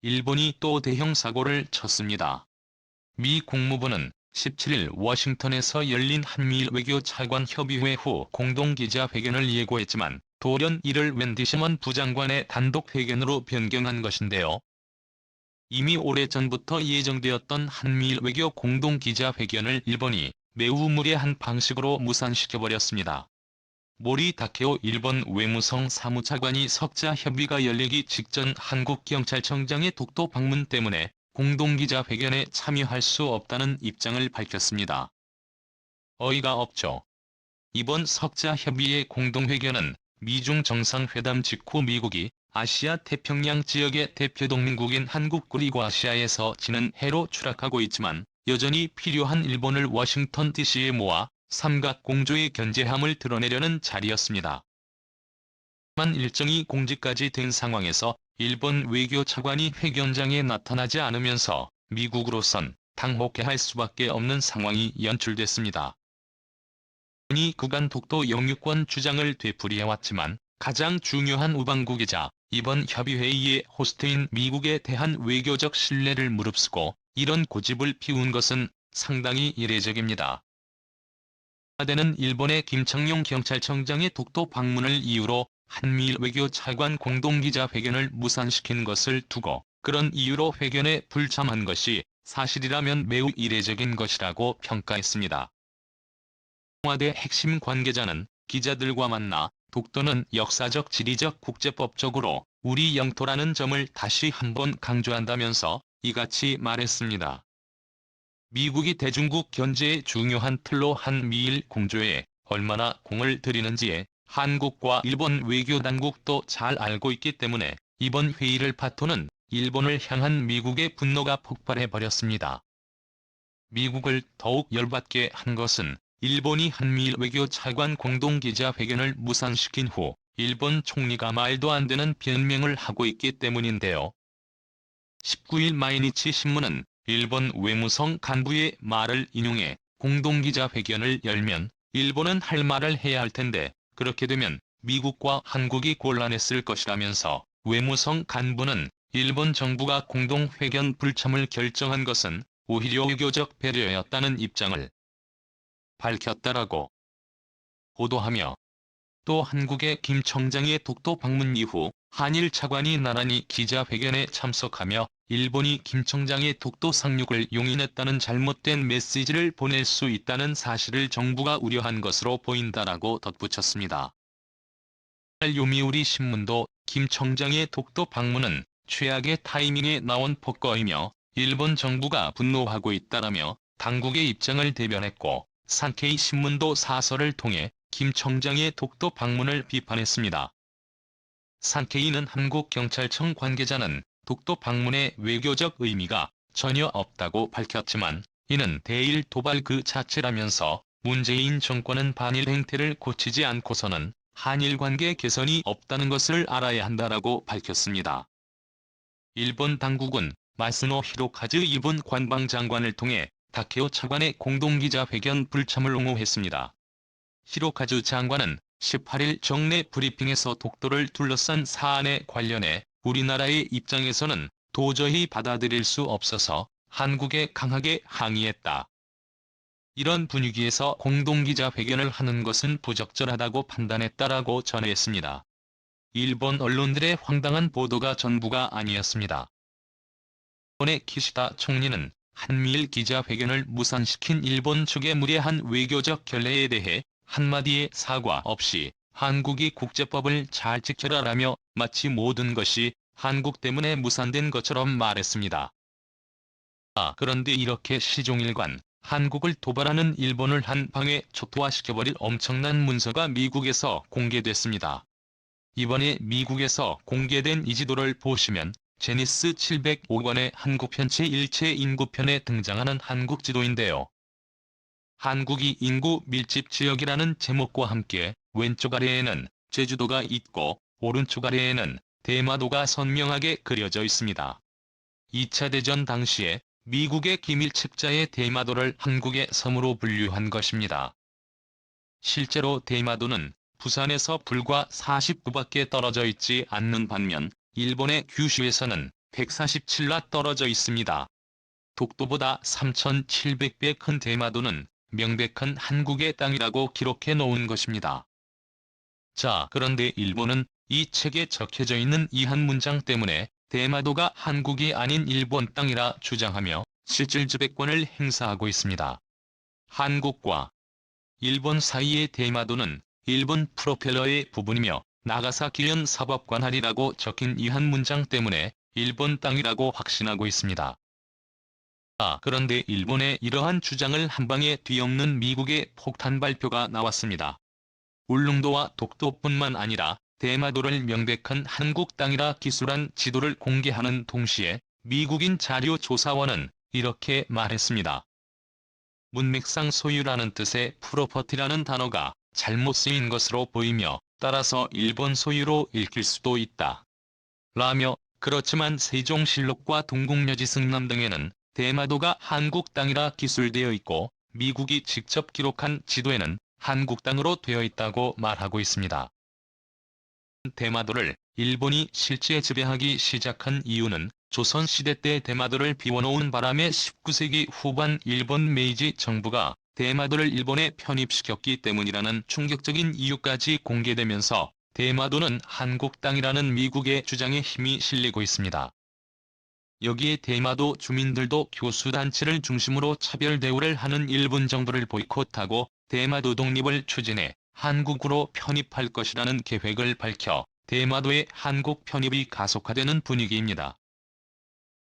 일본이 또 대형 사고를 쳤습니다. 미 국무부는 17일 워싱턴에서 열린 한미일 외교 차관 협의회 후 공동기자회견을 예고했지만 돌연 이를 웬디 셔먼 부장관의 단독 회견으로 변경한 것인데요. 이미 오래전부터 예정되었던 한미일 외교 공동기자회견을 일본이 매우 무례한 방식으로 무산시켜버렸습니다. 모리 다케오 일본 외무성 사무차관이 석자 협의가 열리기 직전 한국경찰청장의 독도 방문 때문에 공동기자회견에 참여할 수 없다는 입장을 밝혔습니다. 어이가 없죠. 이번 석자 협의의 공동회견은 미중 정상회담 직후 미국이 아시아 태평양 지역의 대표 동맹국인 한국 그리고 아시아에서 지는 해로 추락하고 있지만 여전히 필요한 일본을 워싱턴 DC에 모아 삼각공조의 견제함을 드러내려는 자리였습니다. 만 일정이 공지까지 된 상황에서 일본 외교차관이 회견장에 나타나지 않으면서 미국으로선 당혹해할 수밖에 없는 상황이 연출됐습니다. 일본이 그간 독도 영유권 주장을 되풀이해왔지만 가장 중요한 우방국이자 이번 협의회의의 호스트인 미국에 대한 외교적 신뢰를 무릅쓰고 이런 고집을 피운 것은 상당히 이례적입니다. 청와대는 일본의 김창룡 경찰청장의 독도 방문을 이유로 한미일 외교 차관 공동기자회견을 무산시킨 것을 두고 그런 이유로 회견에 불참한 것이 사실이라면 매우 이례적인 것이라고 평가했습니다. 청와대 핵심 관계자는 기자들과 만나 독도는 역사적 지리적 국제법적으로 우리 영토라는 점을 다시 한번 강조한다면서 이같이 말했습니다. 미국이 대중국 견제의 중요한 틀로 한미일 공조에 얼마나 공을 들이는지에 한국과 일본 외교당국도 잘 알고 있기 때문에 이번 회의를 파토는 일본을 향한 미국의 분노가 폭발해버렸습니다. 미국을 더욱 열받게 한 것은 일본이 한미일 외교 차관 공동기자회견을 무산시킨 후 일본 총리가 말도 안 되는 변명을 하고 있기 때문인데요. 19일 마이니치 신문은 일본 외무성 간부의 말을 인용해 공동기자회견을 열면 일본은 할 말을 해야 할 텐데 그렇게 되면 미국과 한국이 곤란했을 것이라면서 외무성 간부는 일본 정부가 공동회견 불참을 결정한 것은 오히려 외교적 배려였다는 입장을 밝혔다라고 보도하며 또 한국의 김 청장의 독도 방문 이후 한일 차관이 나란히 기자회견에 참석하며 일본이 김 청장의 독도 상륙을 용인했다는 잘못된 메시지를 보낼 수 있다는 사실을 정부가 우려한 것으로 보인다라고 덧붙였습니다. 요미우리 신문도 김 청장의 독도 방문은 최악의 타이밍에 나온 폭거이며 일본 정부가 분노하고 있다라며 당국의 입장을 대변했고 산케이 신문도 사설을 통해 김 청장의 독도 방문을 비판했습니다. 산케이는 한국경찰청 관계자는 독도 방문의 외교적 의미가 전혀 없다고 밝혔지만 이는 대일 도발 그 자체라면서 문재인 정권은 반일 행태를 고치지 않고서는 한일 관계 개선이 없다는 것을 알아야 한다라고 밝혔습니다. 일본 당국은 마스노 히로카즈 일본 관방장관을 통해 다케오 차관의 공동기자회견 불참을 옹호했습니다. 히로카즈 장관은 18일 정례 브리핑에서 독도를 둘러싼 사안에 관련해 우리나라의 입장에서는 도저히 받아들일 수 없어서 한국에 강하게 항의했다. 이런 분위기에서 공동기자회견을 하는 것은 부적절하다고 판단했다라고 전했습니다. 일본 언론들의 황당한 보도가 전부가 아니었습니다. 일본의 기시다 총리는 한미일 기자회견을 무산시킨 일본 측의 무례한 외교적 결례에 대해 한마디의 사과 없이 한국이 국제법을 잘 지켜라라며 마치 모든 것이 한국 때문에 무산된 것처럼 말했습니다. 그런데 이렇게 시종일관 한국을 도발하는 일본을 한 방에 초토화시켜버릴 엄청난 문서가 미국에서 공개됐습니다. 이번에 미국에서 공개된 이 지도를 보시면 제니스 705권의 한국편체 일체 인구편에 등장하는 한국 지도인데요. 한국이 인구 밀집 지역이라는 제목과 함께 왼쪽 아래에는 제주도가 있고 오른쪽 아래에는 대마도가 선명하게 그려져 있습니다. 2차 대전 당시에 미국의 기밀 책자에 대마도를 한국의 섬으로 분류한 것입니다. 실제로 대마도는 부산에서 불과 49밖에 떨어져 있지 않는 반면 일본의 규슈에서는 147라 떨어져 있습니다. 독도보다 3,700배 큰 대마도는 명백한 한국의 땅이라고 기록해 놓은 것입니다. 자, 그런데 일본은 이 책에 적혀져 있는 이 한 문장 때문에 대마도가 한국이 아닌 일본 땅이라 주장하며 실질 지배권을 행사하고 있습니다. 한국과 일본 사이의 대마도는 일본 프로펠러의 부분이며 나가사키현 사법관할이라고 적힌 이 한 문장 때문에 일본 땅이라고 확신하고 있습니다. 그런데 일본의 이러한 주장을 한방에 뒤엎는 미국의 폭탄 발표가 나왔습니다. 울릉도와 독도뿐만 아니라 대마도를 명백한 한국 땅이라 기술한 지도를 공개하는 동시에 미국인 자료조사원은 이렇게 말했습니다. 문맥상 소유라는 뜻의 프로퍼티라는 단어가 잘못 쓰인 것으로 보이며 따라서 일본 소유로 읽힐 수도 있다. 라며 그렇지만 세종실록과 동국여지승남 등에는 대마도가 한국 땅이라 기술되어 있고 미국이 직접 기록한 지도에는 한국 땅으로 되어 있다고 말하고 있습니다. 대마도를 일본이 실제 지배하기 시작한 이유는 조선시대 때 대마도를 비워놓은 바람에 19세기 후반 일본 메이지 정부가 대마도를 일본에 편입시켰기 때문이라는 충격적인 이유까지 공개되면서 대마도는 한국 땅이라는 미국의 주장에 힘이 실리고 있습니다. 여기에 대마도 주민들도 교수단체를 중심으로 차별 대우를 하는 일본 정부를 보이콧하고 대마도 독립을 추진해 한국으로 편입할 것이라는 계획을 밝혀 대마도의 한국 편입이 가속화되는 분위기입니다.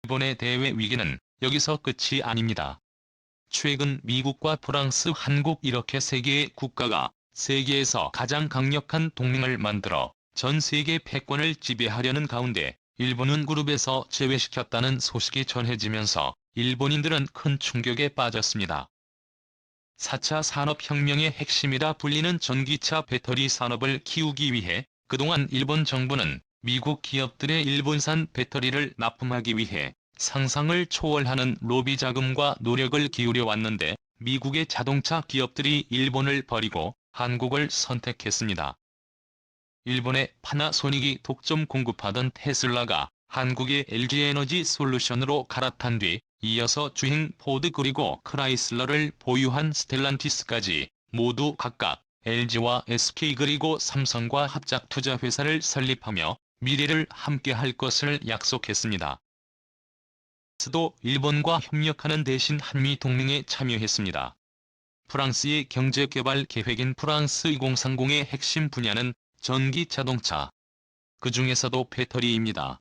일본의 대외 위기는 여기서 끝이 아닙니다. 최근 미국과 프랑스, 한국 이렇게 세 개의 국가가 세계에서 가장 강력한 동맹을 만들어 전 세계 패권을 지배하려는 가운데 일본은 그룹에서 제외시켰다는 소식이 전해지면서 일본인들은 큰 충격에 빠졌습니다. 4차 산업혁명의 핵심이라 불리는 전기차 배터리 산업을 키우기 위해 그동안 일본 정부는 미국 기업들의 일본산 배터리를 납품하기 위해 상상을 초월하는 로비 자금과 노력을 기울여 왔는데 미국의 자동차 기업들이 일본을 버리고 한국을 선택했습니다. 일본의 파나소닉이 독점 공급하던 테슬라가 한국의 LG에너지 솔루션으로 갈아탄 뒤 이어서 주행 포드 그리고 크라이슬러를 보유한 스텔란티스까지 모두 각각 LG와 SK 그리고 삼성과 합작 투자 회사를 설립하며 미래를 함께할 것을 약속했습니다. 프랑스도 일본과 협력하는 대신 한미 동맹에 참여했습니다. 프랑스의 경제개발 계획인 프랑스 2030의 핵심 분야는 전기 자동차, 그 중에서도 배터리입니다.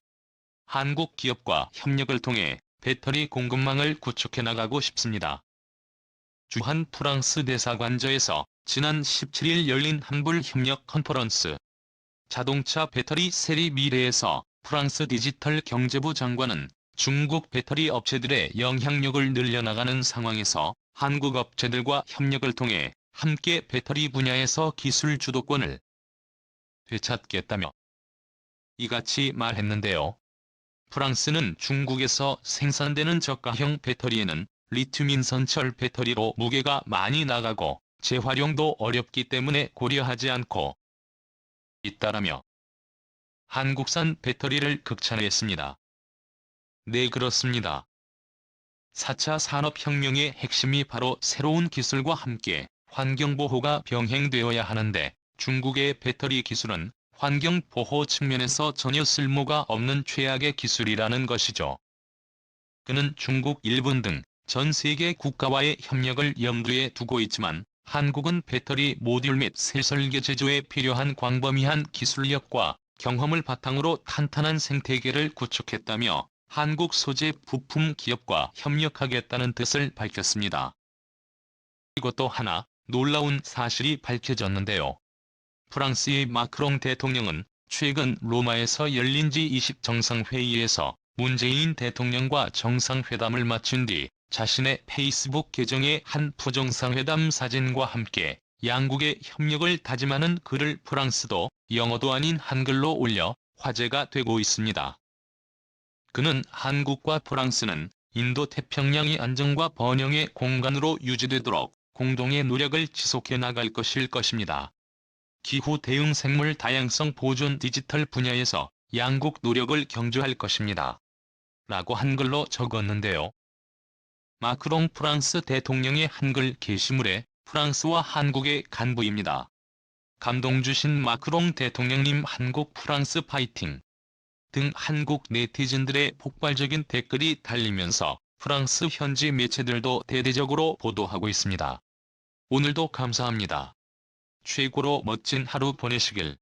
한국 기업과 협력을 통해 배터리 공급망을 구축해 나가고 싶습니다. 주한 프랑스 대사관저에서 지난 17일 열린 한불 협력 컨퍼런스 자동차 배터리 세리 미래에서 프랑스 디지털 경제부 장관은 중국 배터리 업체들의 영향력을 늘려나가는 상황에서 한국 업체들과 협력을 통해 함께 배터리 분야에서 기술 주도권을 되찾겠다며 이같이 말했는데요. 프랑스는 중국에서 생산되는 저가형 배터리에는 리튬인선철 배터리로 무게가 많이 나가고 재활용도 어렵기 때문에 고려하지 않고 있다라며 한국산 배터리를 극찬했습니다. 네, 그렇습니다. 4차 산업혁명의 핵심이 바로 새로운 기술과 함께 환경보호가 병행되어야 하는데 중국의 배터리 기술은 환경보호 측면에서 전혀 쓸모가 없는 최악의 기술이라는 것이죠. 그는 중국, 일본 등 전 세계 국가와의 협력을 염두에 두고 있지만 한국은 배터리 모듈 및 셀설계 제조에 필요한 광범위한 기술력과 경험을 바탕으로 탄탄한 생태계를 구축했다며 한국 소재 부품 기업과 협력하겠다는 뜻을 밝혔습니다. 그리고 또 하나 놀라운 사실이 밝혀졌는데요. 프랑스의 마크롱 대통령은 최근 로마에서 열린 G20 정상회의에서 문재인 대통령과 정상회담을 마친 뒤 자신의 페이스북 계정에 한 부정상회담 사진과 함께 양국의 협력을 다짐하는 글을 프랑스도 영어도 아닌 한글로 올려 화제가 되고 있습니다. 그는 한국과 프랑스는 인도-태평양의 안정과 번영의 공간으로 유지되도록 공동의 노력을 지속해 나갈 것일 것입니다. 기후 대응 생물 다양성 보존 디지털 분야에서 양국 노력을 경주할 것입니다. 라고 한글로 적었는데요. 마크롱 프랑스 대통령의 한글 게시물에 프랑스와 한국의 간부입니다. 감동 주신 마크롱 대통령님 한국 프랑스 파이팅 등 한국 네티즌들의 폭발적인 댓글이 달리면서 프랑스 현지 매체들도 대대적으로 보도하고 있습니다. 오늘도 감사합니다. 최고로 멋진 하루 보내시길.